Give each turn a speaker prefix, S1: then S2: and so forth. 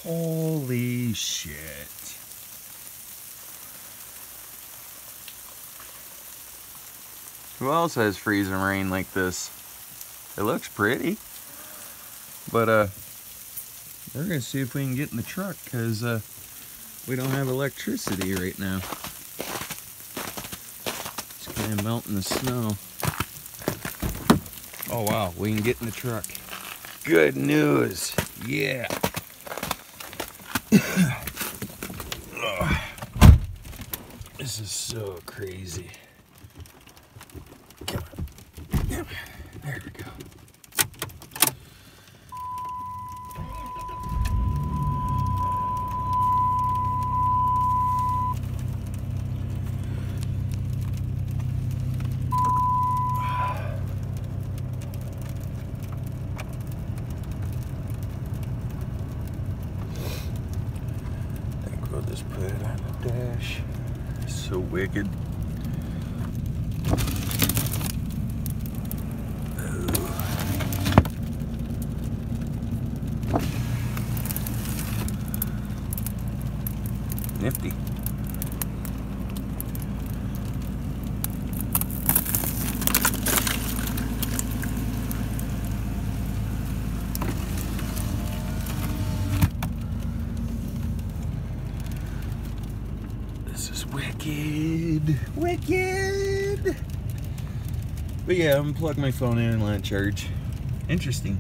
S1: Holy shit. Who else has freezing rain like this? It looks pretty. But we're gonna see if we can get in the truck, because we don't have electricity right now. It's kind of melting the snow. Oh wow, we can get in the truck. Good news. Yeah. This is so crazy. Come on. Come on. There we go. I think we'll just put it on the dash. It's so wicked. Nifty. This is wicked. Wicked. But yeah, I'm gonna plug my phone in and let it charge. Interesting.